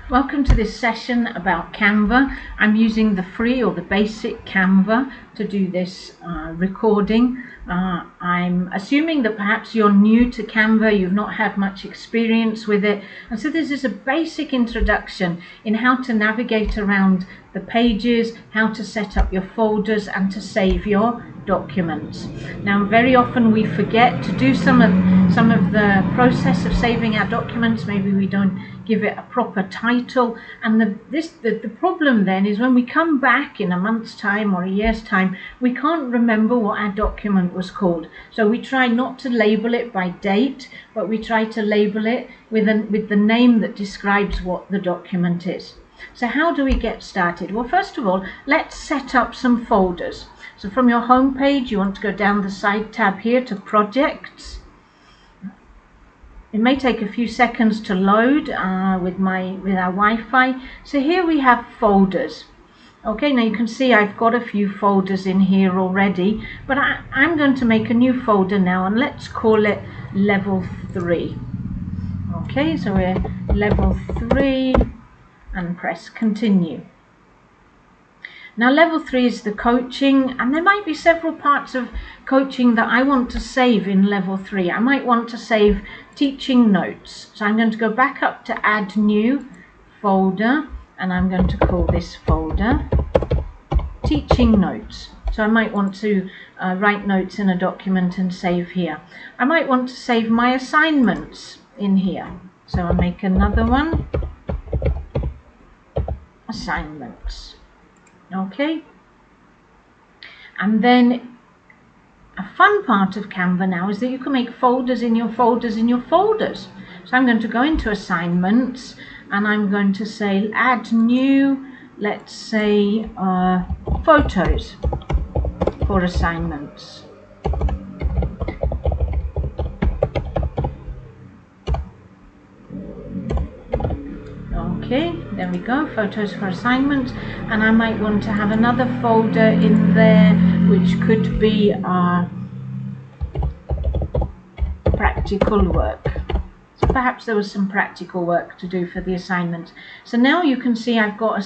Welcome to this session about Canva. I'm using the free or the basic Canva to do this recording. I'm assuming that perhaps you're new to Canva, you've not had much experience with it, and so this is a basic introduction in how to navigate around the pages, how to set up your folders and to save your documents. Now very often we forget to do some of the process of saving our documents. Maybe we don't give it a proper title, and the problem then is when we come back in a month's time or a year's time, we can't remember what our document was called. So we try not to label it by date, but we try to label it with the name that describes what the document is. So how do we get started? Well, first of all, let's set up some folders. So from your home page, you want to go down the side tab here to projects. It may take a few seconds to load with our Wi-Fi. So here we have folders. Okay, now you can see I've got a few folders in here already, but I'm going to make a new folder now, and let's call it level 3. Okay, so we're level 3 and press continue. Now level 3 is the coaching, and there might be several parts of coaching that I want to save in level 3. I might want to save teaching notes. So I'm going to go back up to add new folder, and I'm going to call this folder teaching notes. So I might want to write notes in a document and save here. I might want to save my assignments in here. So I'll make another one, assignments. Okay, and then a fun part of Canva now is that you can make folders in your folders in your folders. So I'm going to go into assignments, and I'm going to say add new, let's say photos for assignments. Okay, there we go, photos for assignments, and I might want to have another folder in there which could be practical work. So perhaps there was some practical work to do for the assignment. So now you can see I've got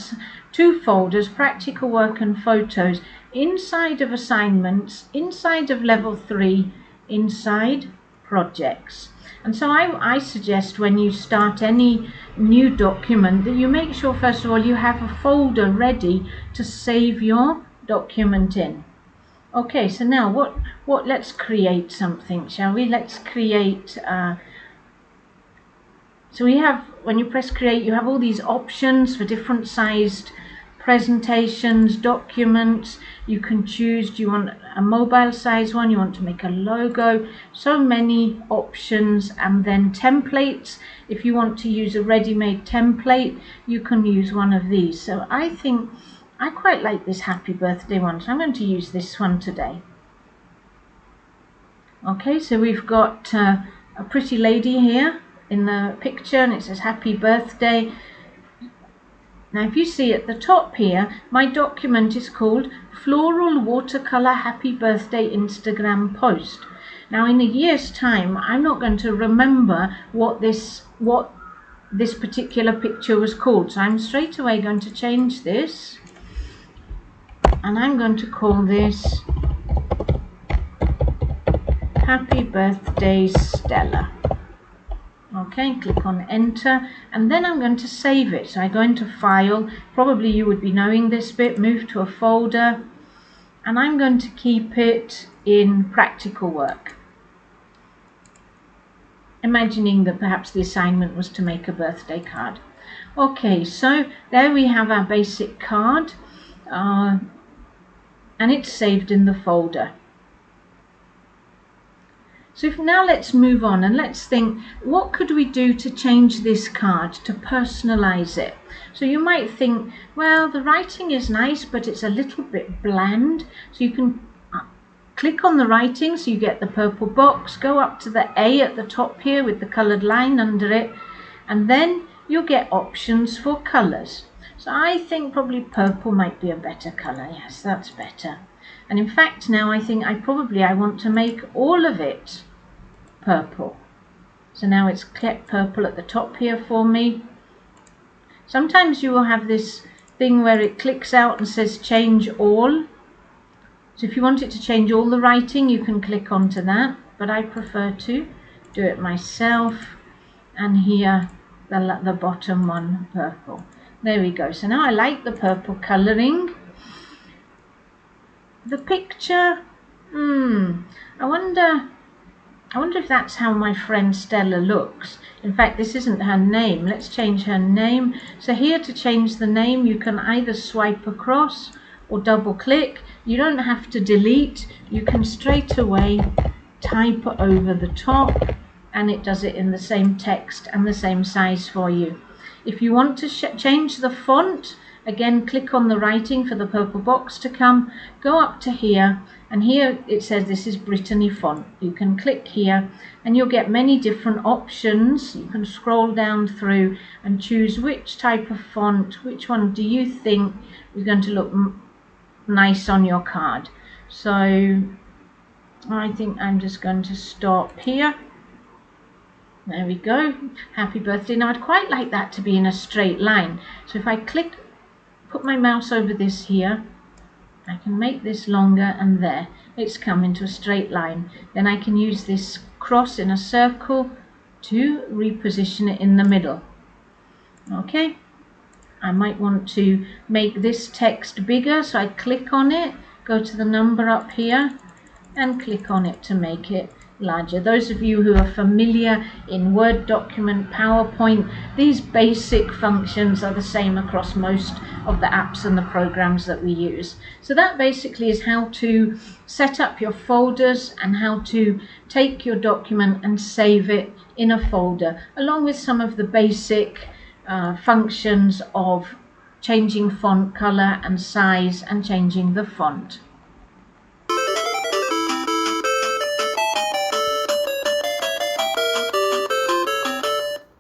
two folders, practical work and photos, inside of assignments, inside of level 3, inside projects. And so I suggest when you start any new document that you make sure first of all you have a folder ready to save your document in. Okay, so now what let's create something, shall we? Let's create so we have, when you press create, you have all these options for different sized presentations, documents. You can choose, do you want a mobile size one, you want to make a logo, so many options. And then templates, if you want to use a ready-made template, you can use one of these. So I think I quite like this happy birthday one, so I'm going to use this one today. Okay, so we've got a pretty lady here in the picture, and it says happy birthday. Now if you see at the top here, my document is called Floral Watercolor Happy Birthday Instagram Post. Now in a year's time, I'm not going to remember what this particular picture was called. So I'm straight away going to change this, and I'm going to call this Happy Birthday Stella. Okay, click on enter, and then I'm going to save it. So I go into file, probably you would be knowing this bit, move to a folder, and I'm going to keep it in practical work, imagining that perhaps the assignment was to make a birthday card. Okay, so there we have our basic card, and it's saved in the folder. So now let's move on and let's think, what could we do to change this card, to personalize it? So you might think, well, the writing is nice, but it's a little bit bland. So you can click on the writing, so you get the purple box, go up to the A at the top here with the colored line under it, and then you'll get options for colors. So I think probably purple might be a better color. Yes, that's better. And in fact, now I think I want to make all of it purple. So now it's kept purple at the top here for me. Sometimes you will have this thing where it clicks out and says change all. So if you want it to change all the writing, you can click onto that, but I prefer to do it myself. And here the bottom one, purple. There we go. So now I like the purple colouring. The picture, I wonder if that's how my friend Stella looks. In fact, this isn't her name. Let's change her name. So here, to change the name, you can either swipe across or double click. You don't have to delete. You can straight away type over the top, and it does it in the same text and the same size for you. If you want to change the font, again, click on the writing for the purple box to come, go up to here, and here it says this is Brittany font. You can click here and you'll get many different options. You can scroll down through and choose which type of font, which one do you think is going to look nice on your card. So I think I'm just going to stop here. There we go. Happy birthday. Now I'd quite like that to be in a straight line. So if I click, put my mouse over this here, I can make this longer, and there, it's come into a straight line. Then I can use this cross in a circle to reposition it in the middle. Okay. I might want to make this text bigger, so I click on it, go to the number up here, and click on it to make it larger. Those of you who are familiar in Word document, PowerPoint, these basic functions are the same across most of the apps and the programs that we use. So that basically is how to set up your folders and how to take your document and save it in a folder, along with some of the basic functions of changing font color and size and changing the font.